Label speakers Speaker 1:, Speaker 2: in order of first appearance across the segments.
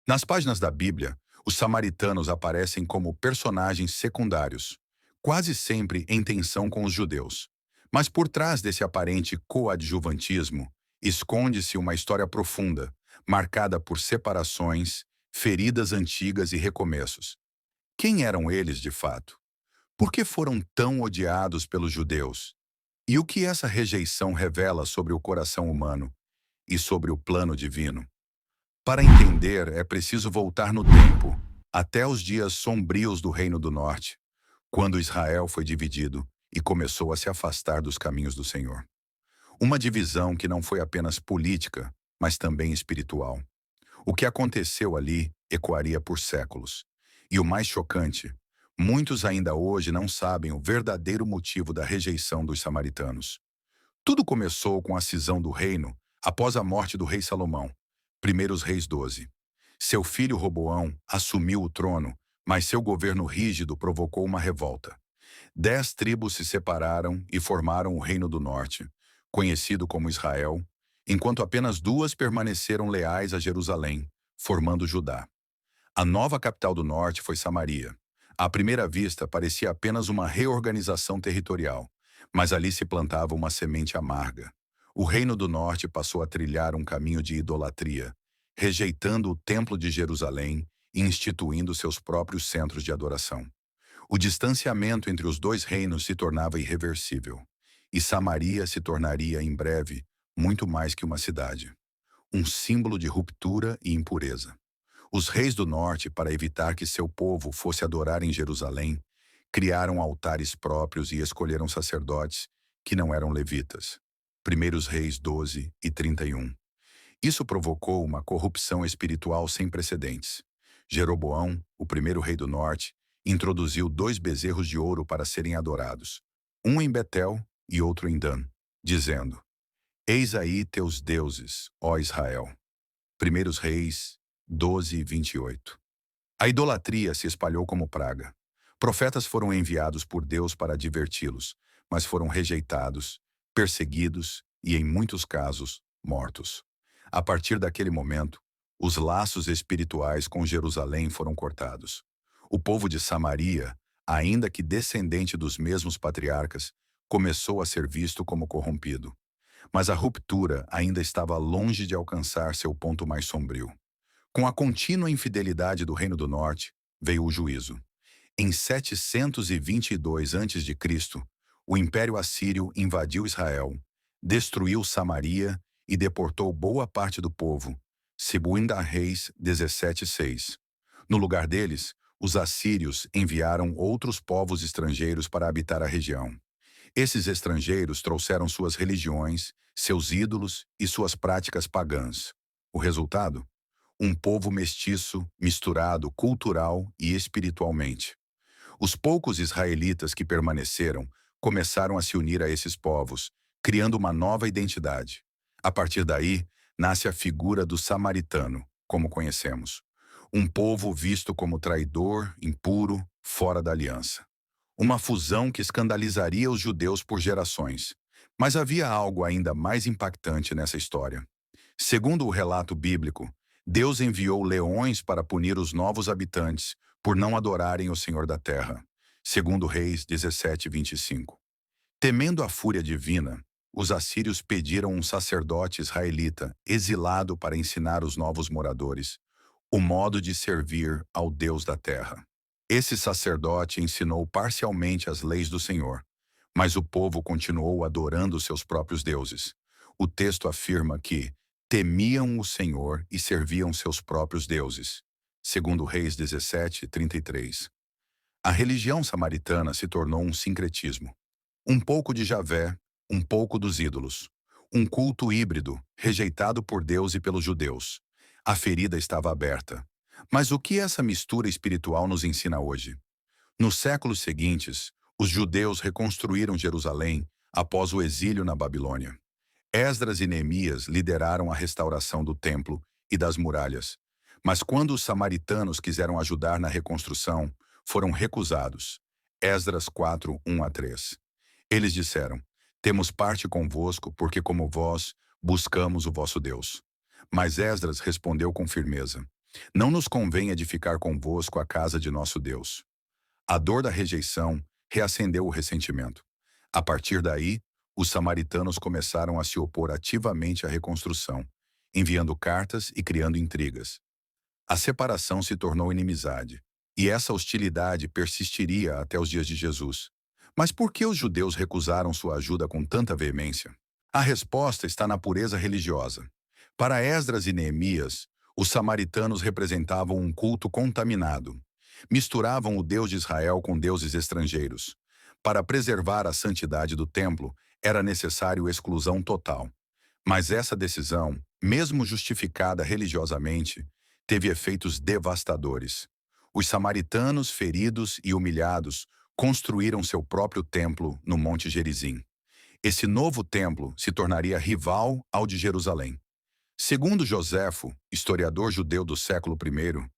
Speaker 1: Nas páginas da Bíblia, os samaritanos aparecem como personagens secundários, quase sempre em tensão com os judeus. Mas por trás desse aparente coadjuvantismo, esconde-se uma história profunda, marcada por separações, feridas antigas e recomeços. Quem eram eles de fato? Por que foram tão odiados pelos judeus? E o que essa rejeição revela sobre o coração humano e sobre o plano divino? Para entender, é preciso voltar no tempo, até os dias sombrios do Reino do Norte, quando Israel foi dividido e começou a se afastar dos caminhos do Senhor. Uma divisão que não foi apenas política, mas também espiritual. O que aconteceu ali ecoaria por séculos. E o mais chocante, muitos ainda hoje não sabem o verdadeiro motivo da rejeição dos samaritanos. Tudo começou com a cisão do reino após a morte do rei Salomão, Primeiros Reis 12. Seu filho Roboão assumiu o trono, mas seu governo rígido provocou uma revolta. 10 tribos se separaram e formaram o Reino do Norte, conhecido como Israel, enquanto apenas 2 permaneceram leais a Jerusalém, formando Judá. A nova capital do Norte foi Samaria. À primeira vista, parecia apenas uma reorganização territorial, mas ali se plantava uma semente amarga. O Reino do Norte passou a trilhar um caminho de idolatria, rejeitando o Templo de Jerusalém e instituindo seus próprios centros de adoração. O distanciamento entre os dois reinos se tornava irreversível, e Samaria se tornaria, em breve, muito mais que uma cidade, um símbolo de ruptura e impureza. Os reis do norte, para evitar que seu povo fosse adorar em Jerusalém, criaram altares próprios e escolheram sacerdotes que não eram levitas. Primeiros Reis 12 e 31. Isso provocou uma corrupção espiritual sem precedentes. Jeroboão, o primeiro rei do norte, introduziu 2 bezerros de ouro para serem adorados, um em Betel e outro em Dan, dizendo: Eis aí teus deuses, ó Israel. Primeiros Reis 12 e 28. A idolatria se espalhou como praga. Profetas foram enviados por Deus para adverti-los, mas foram rejeitados, perseguidos e, em muitos casos, mortos. A partir daquele momento, os laços espirituais com Jerusalém foram cortados. O povo de Samaria, ainda que descendente dos mesmos patriarcas, começou a ser visto como corrompido. Mas a ruptura ainda estava longe de alcançar seu ponto mais sombrio. Com a contínua infidelidade do Reino do Norte, veio o juízo. Em 722 a.C., o Império Assírio invadiu Israel, destruiu Samaria e deportou boa parte do povo, segundo Reis 17:6. No lugar deles, os assírios enviaram outros povos estrangeiros para habitar a região. Esses estrangeiros trouxeram suas religiões, seus ídolos e suas práticas pagãs. O resultado? Um povo mestiço, misturado cultural e espiritualmente. Os poucos israelitas que permaneceram começaram a se unir a esses povos, criando uma nova identidade. A partir daí, nasce a figura do samaritano, como conhecemos. Um povo visto como traidor, impuro, fora da aliança. Uma fusão que escandalizaria os judeus por gerações. Mas havia algo ainda mais impactante nessa história. Segundo o relato bíblico, Deus enviou leões para punir os novos habitantes por não adorarem o Senhor da terra. Segundo Reis 17:25. Temendo a fúria divina, os assírios pediram um sacerdote israelita exilado para ensinar os novos moradores o modo de servir ao Deus da terra. Esse sacerdote ensinou parcialmente as leis do Senhor, mas o povo continuou adorando seus próprios deuses. O texto afirma que temiam o Senhor e serviam seus próprios deuses. Segundo Reis 17:33. A religião samaritana se tornou um sincretismo. Um pouco de Javé, um pouco dos ídolos. Um culto híbrido, rejeitado por Deus e pelos judeus. A ferida estava aberta. Mas o que essa mistura espiritual nos ensina hoje? Nos séculos seguintes, os judeus reconstruíram Jerusalém após o exílio na Babilônia. Esdras e Neemias lideraram a restauração do templo e das muralhas. Mas quando os samaritanos quiseram ajudar na reconstrução, foram recusados. Esdras 4, 1-3. Eles disseram: Temos parte convosco, porque como vós, buscamos o vosso Deus. Mas Esdras respondeu com firmeza: Não nos convém edificar convosco a casa de nosso Deus. A dor da rejeição reacendeu o ressentimento. A partir daí, os samaritanos começaram a se opor ativamente à reconstrução, enviando cartas e criando intrigas. A separação se tornou inimizade, e essa hostilidade persistiria até os dias de Jesus. Mas por que os judeus recusaram sua ajuda com tanta veemência? A resposta está na pureza religiosa. Para Esdras e Neemias, os samaritanos representavam um culto contaminado. Misturavam o Deus de Israel com deuses estrangeiros. Para preservar a santidade do templo, era necessário exclusão total. Mas essa decisão, mesmo justificada religiosamente, teve efeitos devastadores. Os samaritanos, feridos e humilhados, construíram seu próprio templo no Monte Gerizim. Esse novo templo se tornaria rival ao de Jerusalém. Segundo Joséfo, historiador judeu do século I,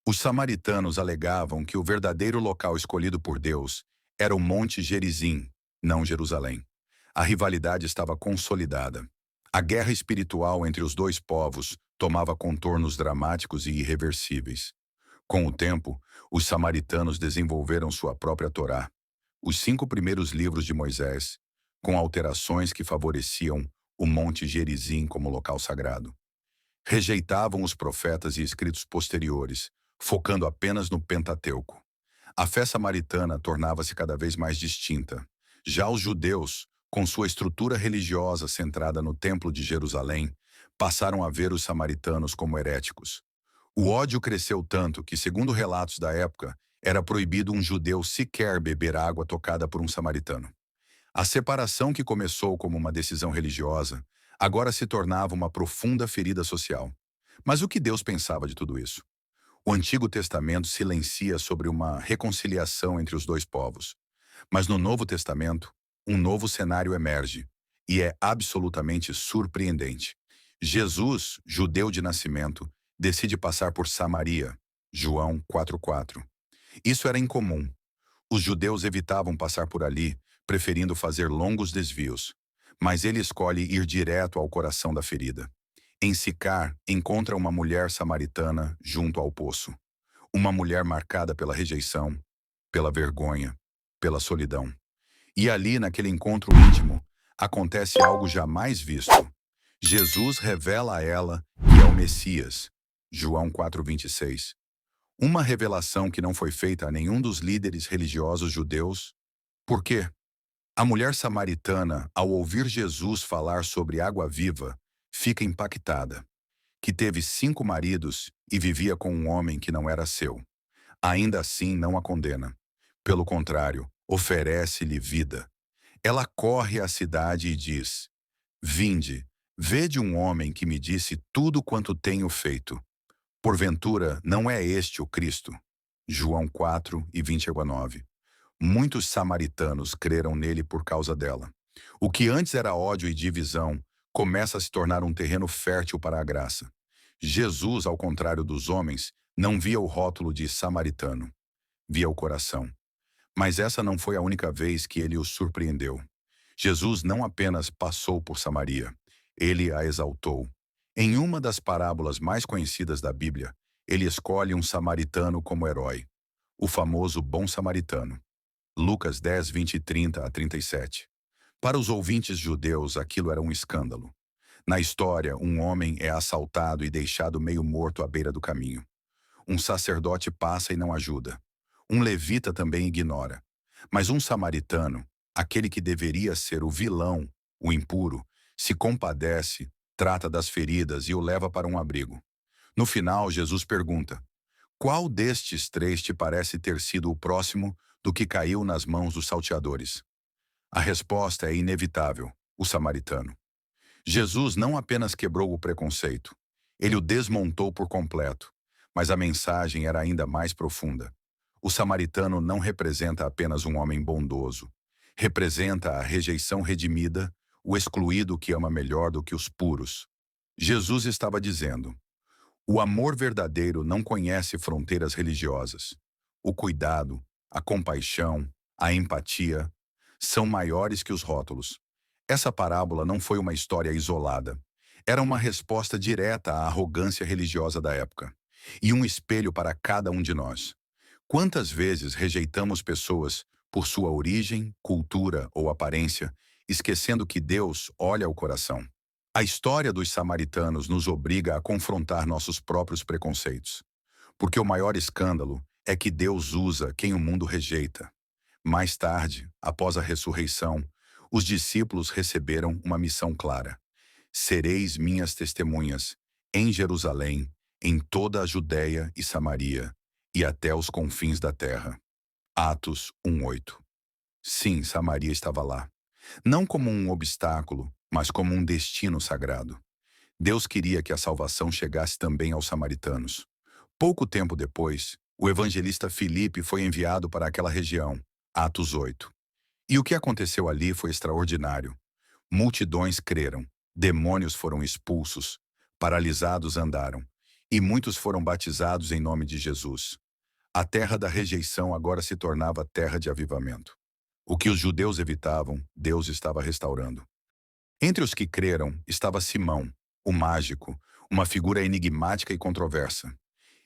Speaker 1: os samaritanos alegavam que o verdadeiro local escolhido por Deus era o Monte Gerizim, não Jerusalém. A rivalidade estava consolidada. A guerra espiritual entre os dois povos tomava contornos dramáticos e irreversíveis. Com o tempo, os samaritanos desenvolveram sua própria Torá, os 5 primeiros livros de Moisés, com alterações que favoreciam o Monte Gerizim como local sagrado. Rejeitavam os profetas e escritos posteriores, focando apenas no Pentateuco. A fé samaritana tornava-se cada vez mais distinta. Já os judeus, com sua estrutura religiosa centrada no Templo de Jerusalém, passaram a ver os samaritanos como heréticos. O ódio cresceu tanto que, segundo relatos da época, era proibido um judeu sequer beber água tocada por um samaritano. A separação que começou como uma decisão religiosa, agora se tornava uma profunda ferida social. Mas o que Deus pensava de tudo isso? O Antigo Testamento silencia sobre uma reconciliação entre os dois povos. Mas no Novo Testamento, um novo cenário emerge, e é absolutamente surpreendente. Jesus, judeu de nascimento, decide passar por Samaria, João 4,4. Isso era incomum. Os judeus evitavam passar por ali, preferindo fazer longos desvios. Mas ele escolhe ir direto ao coração da ferida. Em Sicar, encontra uma mulher samaritana junto ao poço. Uma mulher marcada pela rejeição, pela vergonha, pela solidão. E ali, naquele encontro íntimo, acontece algo jamais visto. Jesus revela a ela que é o Messias, João 4,26. Uma revelação que não foi feita a nenhum dos líderes religiosos judeus. Por quê? A mulher samaritana, ao ouvir Jesus falar sobre água viva, fica impactada. Que teve 5 maridos e vivia com um homem que não era seu. Ainda assim não a condena. Pelo contrário, oferece-lhe vida. Ela corre à cidade e diz: Vinde, vede um homem que me disse tudo quanto tenho feito. Porventura, não é este o Cristo? João 4:20-9. Muitos samaritanos creram nele por causa dela. O que antes era ódio e divisão começa a se tornar um terreno fértil para a graça. Jesus, ao contrário dos homens, não via o rótulo de samaritano, via o coração. Mas essa não foi a única vez que ele os surpreendeu. Jesus não apenas passou por Samaria, ele a exaltou. Em uma das parábolas mais conhecidas da Bíblia, ele escolhe um samaritano como herói, o famoso bom samaritano. Lucas 10:20-30-37. Para os ouvintes judeus, aquilo era um escândalo. Na história, um homem é assaltado e deixado meio morto à beira do caminho. Um sacerdote passa e não ajuda. Um levita também ignora. Mas um samaritano, aquele que deveria ser o vilão, o impuro, se compadece, trata das feridas e o leva para um abrigo. No final, Jesus pergunta: Qual destes 3 te parece ter sido o próximo do que caiu nas mãos dos salteadores? A resposta é inevitável: o samaritano. Jesus não apenas quebrou o preconceito, ele o desmontou por completo, mas a mensagem era ainda mais profunda. O samaritano não representa apenas um homem bondoso, representa a rejeição redimida, o excluído que ama melhor do que os puros. Jesus estava dizendo: o amor verdadeiro não conhece fronteiras religiosas. O cuidado, a compaixão, a empatia são maiores que os rótulos. Essa parábola não foi uma história isolada. Era uma resposta direta à arrogância religiosa da época. e um espelho para cada um de nós. Quantas vezes rejeitamos pessoas por sua origem, cultura ou aparência, esquecendo que Deus olha o coração? A história dos samaritanos nos obriga a confrontar nossos próprios preconceitos, porque o maior escândalo é que Deus usa quem o mundo rejeita. Mais tarde, após a ressurreição, os discípulos receberam uma missão clara: sereis minhas testemunhas em Jerusalém, em toda a Judéia e Samaria, e até os confins da terra. Atos 1:8. Sim, Samaria estava lá. Não como um obstáculo, mas como um destino sagrado. Deus queria que a salvação chegasse também aos samaritanos. Pouco tempo depois, o evangelista Filipe foi enviado para aquela região. Atos 8. E o que aconteceu ali foi extraordinário. Multidões creram, demônios foram expulsos, paralisados andaram, e muitos foram batizados em nome de Jesus. A terra da rejeição agora se tornava terra de avivamento. O que os judeus evitavam, Deus estava restaurando. Entre os que creram estava Simão, o mágico, uma figura enigmática e controversa.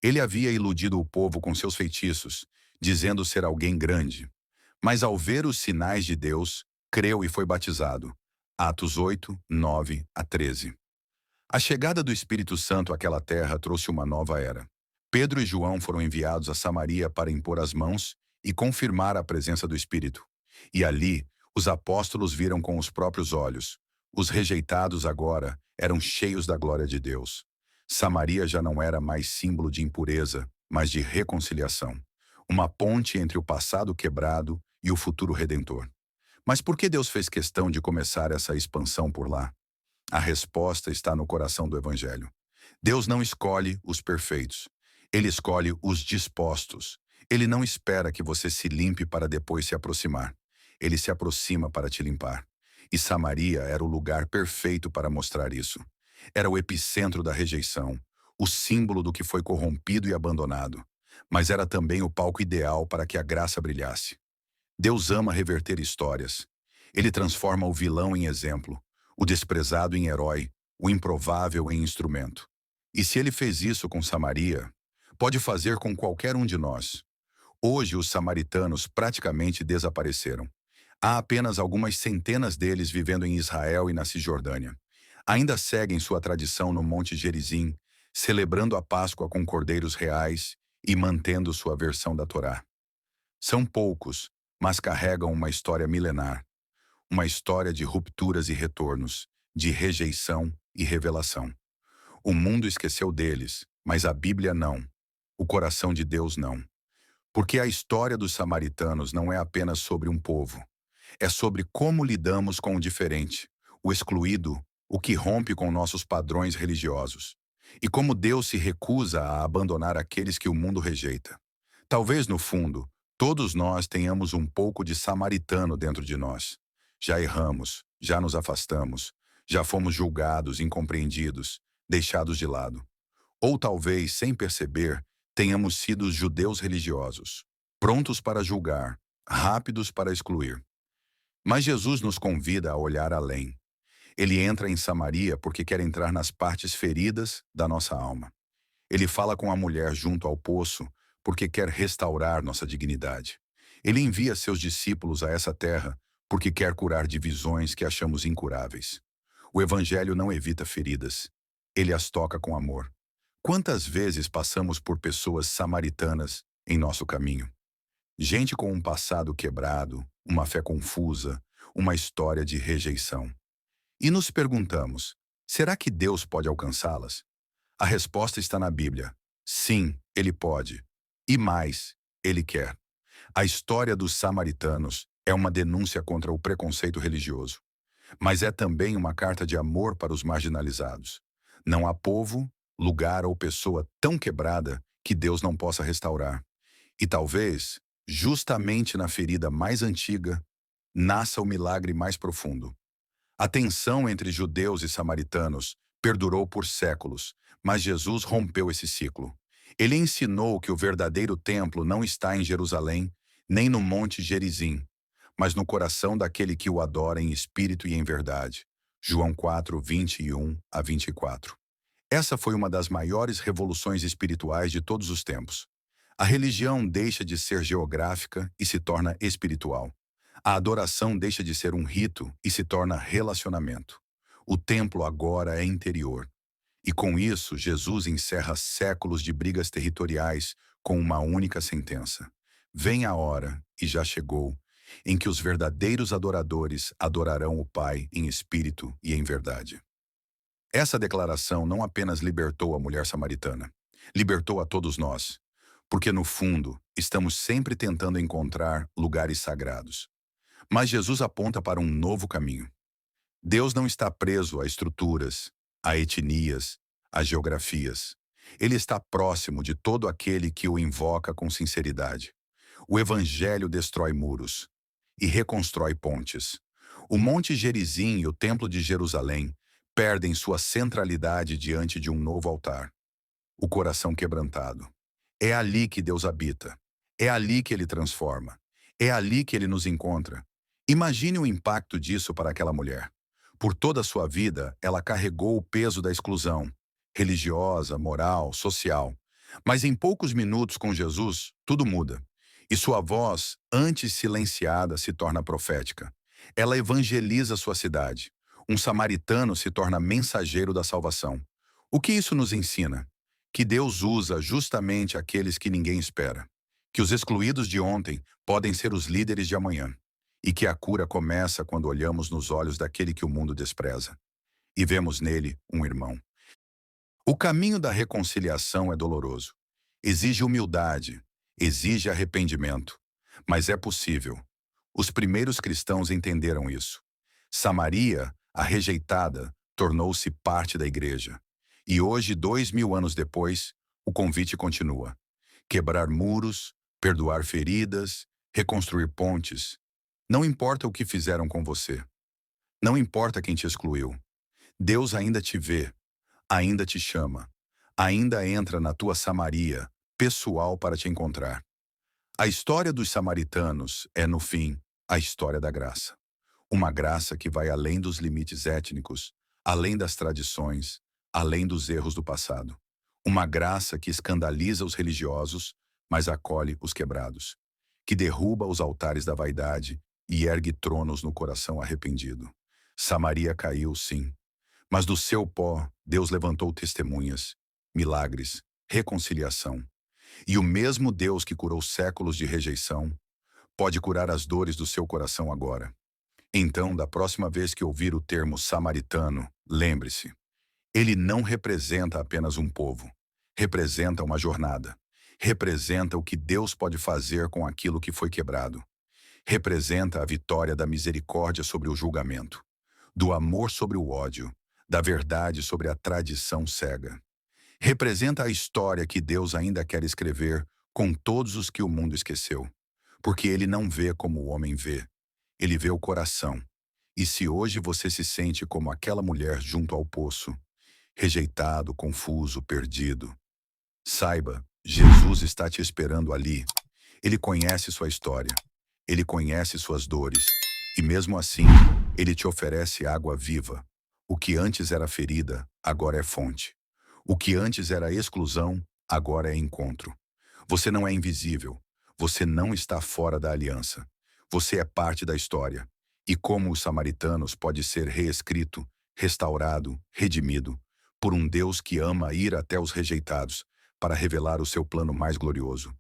Speaker 1: Ele havia iludido o povo com seus feitiços, dizendo ser alguém grande. Mas ao ver os sinais de Deus, creu e foi batizado. Atos 8, 9 a 13. A chegada do Espírito Santo àquela terra trouxe uma nova era. Pedro e João foram enviados a Samaria para impor as mãos e confirmar a presença do Espírito. E ali, os apóstolos viram com os próprios olhos. Os rejeitados agora eram cheios da glória de Deus. Samaria já não era mais símbolo de impureza, mas de reconciliação. Uma ponte entre o passado quebrado e o futuro redentor. Mas por que Deus fez questão de começar essa expansão por lá? A resposta está no coração do Evangelho. Deus não escolhe os perfeitos. Ele escolhe os dispostos. Ele não espera que você se limpe para depois se aproximar. Ele se aproxima para te limpar. E Samaria era o lugar perfeito para mostrar isso. Era o epicentro da rejeição, o símbolo do que foi corrompido e abandonado. Mas era também o palco ideal para que a graça brilhasse. Deus ama reverter histórias. Ele transforma o vilão em exemplo, o desprezado em herói, o improvável em instrumento. E se ele fez isso com Samaria, pode fazer com qualquer um de nós. Hoje os samaritanos praticamente desapareceram. Há apenas algumas centenas deles vivendo em Israel e na Cisjordânia. Ainda seguem sua tradição no Monte Gerizim, celebrando a Páscoa com cordeiros reais e mantendo sua versão da Torá. São poucos, mas carregam uma história milenar. Uma história de rupturas e retornos, de rejeição e revelação. O mundo esqueceu deles, mas a Bíblia não. O coração de Deus não. Porque a história dos samaritanos não é apenas sobre um povo. É sobre como lidamos com o diferente, o excluído, o que rompe com nossos padrões religiosos. E como Deus se recusa a abandonar aqueles que o mundo rejeita. Talvez, no fundo, todos nós tenhamos um pouco de samaritano dentro de nós. Já erramos, já nos afastamos, já fomos julgados, incompreendidos, deixados de lado. Ou talvez, sem perceber, tenhamos sido os judeus religiosos, prontos para julgar, rápidos para excluir. Mas Jesus nos convida a olhar além. Ele entra em Samaria porque quer entrar nas partes feridas da nossa alma. Ele fala com a mulher junto ao poço porque quer restaurar nossa dignidade. Ele envia seus discípulos a essa terra porque quer curar divisões que achamos incuráveis. O Evangelho não evita feridas. Ele as toca com amor. Quantas vezes passamos por pessoas samaritanas em nosso caminho? Gente com um passado quebrado, uma fé confusa, uma história de rejeição. E nos perguntamos, será que Deus pode alcançá-las? A resposta está na Bíblia. Sim, Ele pode. E mais, Ele quer. A história dos samaritanos é uma denúncia contra o preconceito religioso. Mas é também uma carta de amor para os marginalizados. Não há povo, lugar ou pessoa tão quebrada que Deus não possa restaurar. E talvez, justamente na ferida mais antiga, nasça o milagre mais profundo. A tensão entre judeus e samaritanos perdurou por séculos, mas Jesus rompeu esse ciclo. Ele ensinou que o verdadeiro templo não está em Jerusalém, nem no Monte Gerizim, mas no coração daquele que o adora em espírito e em verdade. João 4, 21 a 24. Essa foi uma das maiores revoluções espirituais de todos os tempos. A religião deixa de ser geográfica e se torna espiritual. A adoração deixa de ser um rito e se torna relacionamento. O templo agora é interior. E com isso, Jesus encerra séculos de brigas territoriais com uma única sentença. Vem a hora, e já chegou, em que os verdadeiros adoradores adorarão o Pai em espírito e em verdade. Essa declaração não apenas libertou a mulher samaritana, libertou a todos nós, porque no fundo, estamos sempre tentando encontrar lugares sagrados. Mas Jesus aponta para um novo caminho. Deus não está preso a estruturas, a etnias, a geografias. Ele está próximo de todo aquele que o invoca com sinceridade. O Evangelho destrói muros e reconstrói pontes. O Monte Gerizim e o Templo de Jerusalém perdem sua centralidade diante de um novo altar. O coração quebrantado. É ali que Deus habita. É ali que Ele transforma. É ali que Ele nos encontra. Imagine o impacto disso para aquela mulher. Por toda a sua vida, ela carregou o peso da exclusão, religiosa, moral, social. Mas em poucos minutos com Jesus, tudo muda. E sua voz, antes silenciada, se torna profética. Ela evangeliza sua cidade. Um samaritano se torna mensageiro da salvação. O que isso nos ensina? Que Deus usa justamente aqueles que ninguém espera. Que os excluídos de ontem podem ser os líderes de amanhã. E que a cura começa quando olhamos nos olhos daquele que o mundo despreza. E vemos nele um irmão. O caminho da reconciliação é doloroso. Exige humildade, exige arrependimento. Mas é possível. Os primeiros cristãos entenderam isso. Samaria, a rejeitada, tornou-se parte da igreja. E hoje, 2000 anos depois, o convite continua. Quebrar muros, perdoar feridas, reconstruir pontes. Não importa o que fizeram com você. Não importa quem te excluiu. Deus ainda te vê, ainda te chama, ainda entra na tua Samaria, pessoal para te encontrar. A história dos samaritanos é, no fim, a história da graça. Uma graça que vai além dos limites étnicos, além das tradições, além dos erros do passado. Uma graça que escandaliza os religiosos, mas acolhe os quebrados. Que derruba os altares da vaidade e ergue tronos no coração arrependido. Samaria caiu, sim. Mas do seu pó, Deus levantou testemunhas, milagres, reconciliação. E o mesmo Deus que curou séculos de rejeição, pode curar as dores do seu coração agora. Então, da próxima vez que ouvir o termo samaritano, lembre-se, ele não representa apenas um povo, representa uma jornada, representa o que Deus pode fazer com aquilo que foi quebrado, representa a vitória da misericórdia sobre o julgamento, do amor sobre o ódio, da verdade sobre a tradição cega. Representa a história que Deus ainda quer escrever com todos os que o mundo esqueceu, porque ele não vê como o homem vê, ele vê o coração. E se hoje você se sente como aquela mulher junto ao poço, rejeitado, confuso, perdido, saiba, Jesus está te esperando ali. Ele conhece sua história, ele conhece suas dores, e mesmo assim, ele te oferece água viva. O que antes era ferida, agora é fonte. O que antes era exclusão, agora é encontro. Você não é invisível, você não está fora da aliança. Você é parte da história. E como os samaritanos, pode ser reescrito, restaurado, redimido, por um Deus que ama ir até os rejeitados, para revelar o seu plano mais glorioso.